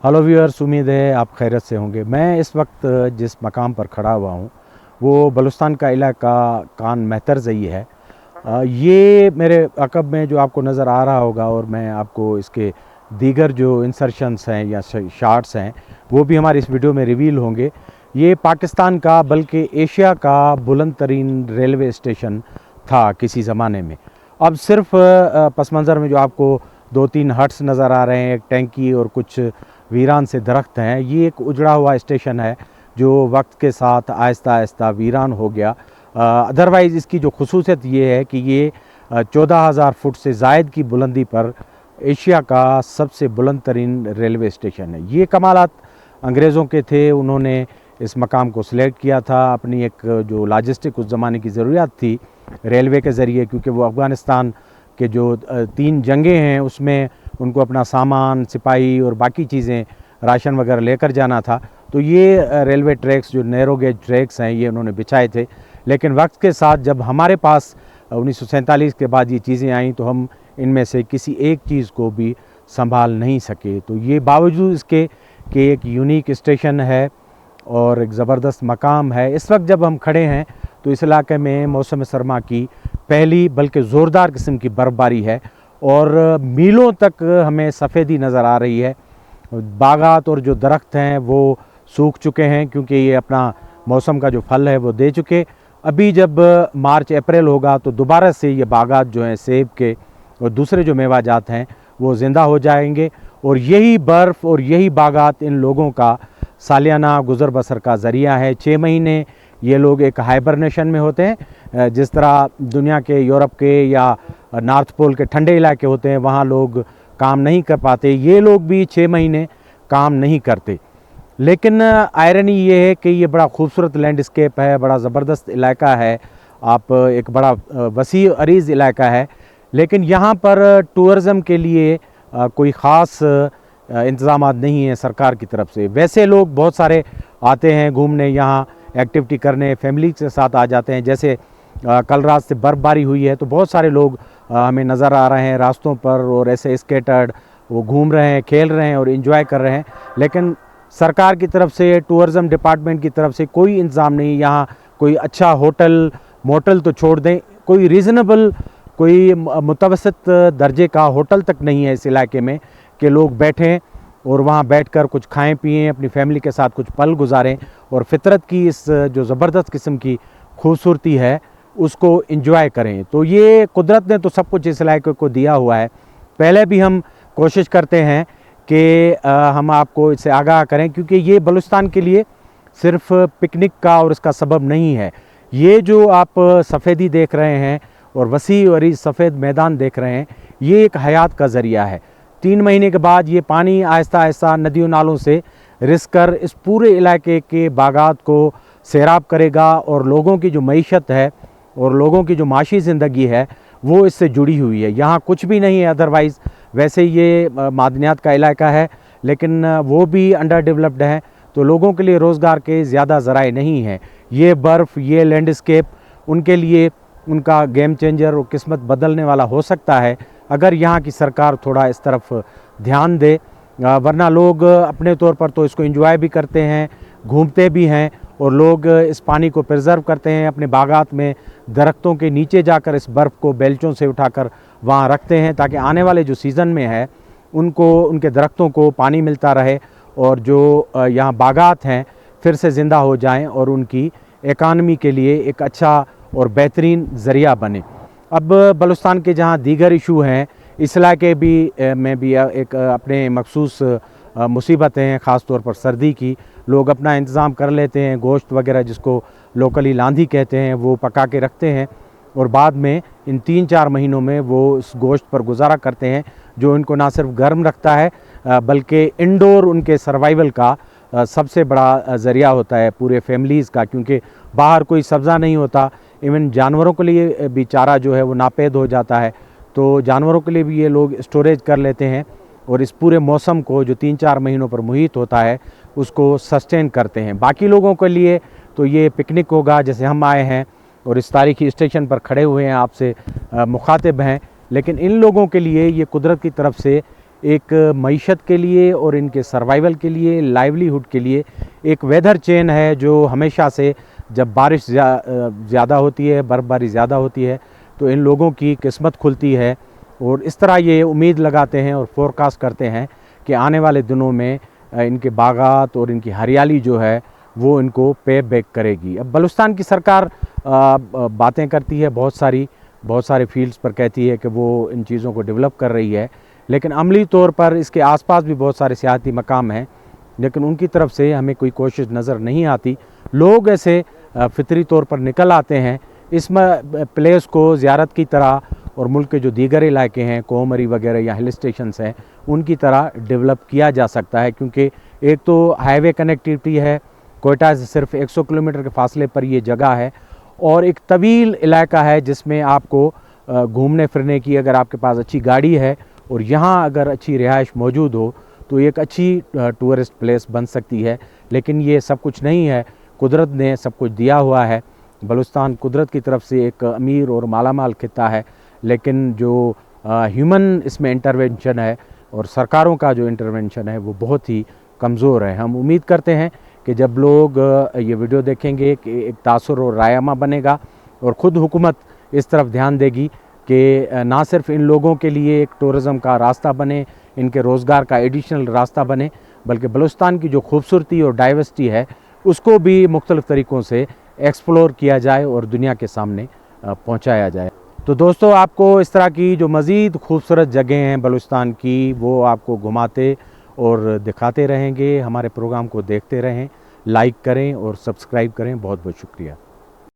Hello viewers, उम्मीद है आप खैरियत से होंगे। मैं इस वक्त जिस मकाम पर खड़ा हुआ हूँ वो बलूचिस्तान का इलाका कान मेहतरज़ई है। ये मेरे अक़ब में जो आपको नज़र आ रहा होगा, और मैं आपको इसके दीगर जो इंसर्शंस हैं या शार्ट्स हैं वो भी हमारी इस वीडियो में रिवील होंगे। ये पाकिस्तान का बल्कि एशिया का बुलंद तरीन रेलवे स्टेशन था किसी ज़माने में। अब सिर्फ पस मंज़र में जो आपको 2-3 हट्स नज़र आ रहे हैं, एक टैंकी और कुछ वीरान से दरख्त हैं, ये एक उजड़ा हुआ स्टेशन है जो वक्त के साथ आहिस्ता आहिस्ता वीरान हो गया। अदरवाइज़ इसकी जो खुसूसियत ये है कि ये 14,000 फुट से ज़ायद की बुलंदी पर एशिया का सबसे बुलंद तरीन रेलवे स्टेशन है। ये कमालात अंग्रेज़ों के थे, उन्होंने इस मकाम को सिलेक्ट किया था अपनी एक जो लॉजिस्टिक उस ज़माने की ज़रूरियात थी रेलवे के ज़रिए, क्योंकि वो अफ़गानिस्तान के जो 3 जंगें हैं उसमें उनको अपना सामान, सिपाही और बाकी चीज़ें, राशन वगैरह लेकर जाना था। तो ये रेलवे ट्रैक्स जो नैरो गेज ट्रैक्स हैं ये उन्होंने बिछाए थे। लेकिन वक्त के साथ जब हमारे पास 1947 के बाद ये चीज़ें आईं तो हम इनमें से किसी एक चीज़ को भी संभाल नहीं सके। तो ये बावजूद इसके कि एक यूनिक स्टेशन है और एक ज़बरदस्त मकाम है, इस वक्त जब हम खड़े हैं तो इस इलाके में मौसम सरमा की पहली बल्कि ज़ोरदार किस्म की बर्फ़बारी है और मीलों तक हमें सफ़ेदी नज़र आ रही है। बागात और जो दरख्त हैं वो सूख चुके हैं क्योंकि ये अपना मौसम का जो फल है वो दे चुके। अभी जब मार्च अप्रैल होगा तो दोबारा से ये बागात जो हैं सेब के और दूसरे जो मेवा जात हैं वो ज़िंदा हो जाएंगे, और यही बर्फ़ और यही बागात इन लोगों का सालियाना गुज़र बसर का ज़रिया है। 6 महीने ये लोग एक हाइबरनेशन में होते हैं, जिस तरह दुनिया के यूरोप के या नॉर्थ पोल के ठंडे इलाके होते हैं वहाँ लोग काम नहीं कर पाते, ये लोग भी 6 महीने काम नहीं करते। लेकिन आयरनी ये है कि ये बड़ा खूबसूरत लैंडस्केप है, बड़ा ज़बरदस्त इलाका है, आप एक बड़ा वसी अरीज़ इलाका है, लेकिन यहाँ पर टूरिज़म के लिए कोई ख़ास इंतज़ामात नहीं है सरकार की तरफ से। वैसे लोग बहुत सारे आते हैं घूमने, यहाँ एक्टिविटी करने, फैमिली के साथ आ जाते हैं। जैसे कल रात से बर्फ़बारी हुई है तो बहुत सारे लोग हमें नज़र आ रहे हैं रास्तों पर, और ऐसे स्केटर्ड वो घूम रहे हैं, खेल रहे हैं और एंजॉय कर रहे हैं। लेकिन सरकार की तरफ से, टूरिज़म डिपार्टमेंट की तरफ से कोई इंतज़ाम नहीं। यहाँ कोई अच्छा होटल मोटल तो छोड़ दें, कोई रीज़नेबल, कोई मुतवसत दर्जे का होटल तक नहीं है इस इलाके में कि लोग बैठें और वहाँ बैठकर कुछ खाएं पिएं, अपनी फैमिली के साथ कुछ पल गुजारें और फितरत की इस जो ज़बरदस्त किस्म की खूबसूरती है उसको एंजॉय करें। तो ये कुदरत ने तो सब कुछ इस इलाके को दिया हुआ है। पहले भी हम कोशिश करते हैं कि हम आपको इससे आगाह करें, क्योंकि ये बलूचिस्तान के लिए सिर्फ पिकनिक का और इसका सबब नहीं है। ये जो आप सफ़ेदी देख रहे हैं और वसी और सफ़ेद मैदान देख रहे हैं, ये एक हयात का ज़रिया है। 3 महीने के बाद ये पानी आहिस्ता आहिस्ता नदियों नालों से रिस कर इस पूरे इलाके के बागात को सैराब करेगा, और लोगों की जो मईशत है और लोगों की जो माशी ज़िंदगी है वो इससे जुड़ी हुई है। यहाँ कुछ भी नहीं है अदरवाइज़, वैसे ये मादनियात का इलाका है लेकिन वो भी अंडर डेवलप्ड है, तो लोगों के लिए रोज़गार के ज़्यादा ज़राए नहीं हैं। ये बर्फ़, ये लैंडस्केप उनके लिए उनका गेम चेंजर और किस्मत बदलने वाला हो सकता है अगर यहाँ की सरकार थोड़ा इस तरफ ध्यान दे। वरना लोग अपने तौर पर तो इसको एंजॉय भी करते हैं, घूमते भी हैं, और लोग इस पानी को प्रिजर्व करते हैं, अपने बागात में दरख्तों के नीचे जाकर इस बर्फ़ को बेलचों से उठाकर वहाँ रखते हैं ताकि आने वाले जो सीज़न में है उनको, उनके दरख्तों को पानी मिलता रहे और जो यहाँ बागात हैं फिर से ज़िंदा हो जाएं और उनकी इकानमी के लिए एक अच्छा और बेहतरीन ज़रिया बने। अब बलूचिस्तान के जहाँ दीगर इशू हैं, इस इलाके में भी एक अपने मखसूस मुसीबतें हैं, ख़ास तौर पर सर्दी की। लोग अपना इंतज़ाम कर लेते हैं, गोश्त वगैरह जिसको लोकली लांधी कहते हैं वो पका के रखते हैं, और बाद में इन 3-4 महीनों में वो इस गोश्त पर गुजारा करते हैं, जो इनको ना सिर्फ गर्म रखता है बल्कि इंडोर उनके सर्वाइवल का सबसे बड़ा ज़रिया होता है पूरे फैमिलीज़ का, क्योंकि बाहर कोई सब्ज़ा नहीं होता। इवन जानवरों के लिए भी चारा जो है वो नापेद हो जाता है, तो जानवरों के लिए भी ये लोग स्टोरेज कर लेते हैं और इस पूरे मौसम को जो 3-4 महीनों पर मुहित होता है उसको सस्टेन करते हैं। बाकी लोगों के लिए तो ये पिकनिक होगा, जैसे हम आए हैं और इस तारीखी स्टेशन पर खड़े हुए हैं, आपसे मुखातिब हैं, लेकिन इन लोगों के लिए ये कुदरत की तरफ से एक मईशत के लिए और इनके सर्वाइवल के लिए, लाइवलीहुड के लिए एक वेदर चेन है जो हमेशा से, जब बारिश ज़्यादा होती है, बर्फ़बारी ज़्यादा होती है, तो इन लोगों की किस्मत खुलती है। और इस तरह ये उम्मीद लगाते हैं और फोरकास्ट करते हैं कि आने वाले दिनों में इनके बागात और इनकी हरियाली जो है वो इनको पे बैक करेगी। अब बलूचिस्तान की सरकार बातें करती है बहुत सारे फील्ड्स पर, कहती है कि वो इन चीज़ों को डेवलप कर रही है, लेकिन अमली तौर पर इसके आसपास भी बहुत सारे सियाहती मकाम हैं, लेकिन उनकी तरफ से हमें कोई कोशिश नज़र नहीं आती। लोग ऐसे फितरी तौर पर निकल आते हैं इस प्लेस को ज़ियारत की तरह, और मुल्क के जो दीगर इलाके हैं, कोमरी वगैरह या हिल स्टेशंस हैं, उनकी तरह डेवलप किया जा सकता है, क्योंकि एक तो हाईवे कनेक्टिविटी है, कोयटा से सिर्फ 100 किलोमीटर के फासले पर ये जगह है, और एक तवील इलाका है जिसमें आपको घूमने फिरने की, अगर आपके पास अच्छी गाड़ी है और यहाँ अगर अच्छी रिहाइश मौजूद हो तो एक अच्छी टूरिस्ट प्लेस बन सकती है। लेकिन ये सब कुछ नहीं है, कुदरत ने सब कुछ दिया हुआ है। बलूचिस्तान कुदरत की तरफ से एक अमीर और मालामाल खित्ता है, लेकिन जो ह्यूमन इसमें इंटरवेंशन है और सरकारों का जो इंटरवेंशन है वो बहुत ही कमज़ोर है। हम उम्मीद करते हैं कि जब लोग ये वीडियो देखेंगे कि एक तासुर और रायमा बनेगा और ख़ुद हुकूमत इस तरफ ध्यान देगी कि ना सिर्फ इन लोगों के लिए एक टूरिज़म का रास्ता बने, इनके रोज़गार का एडिशनल रास्ता बने, बल्कि बलूचिस्तान की जो खूबसूरती और डाइवर्सिटी है उसको भी मुख्तलिफ़ तरीक़ों से एक्सप्लोर किया जाए और दुनिया के सामने पहुँचाया जाए। तो दोस्तों, आपको इस तरह की जो मज़ीद खूबसूरत जगह हैं बलूचिस्तान की, वो आपको घुमाते और दिखाते रहेंगे। हमारे प्रोग्राम को देखते रहें, लाइक करें और सब्सक्राइब करें। बहुत बहुत शुक्रिया।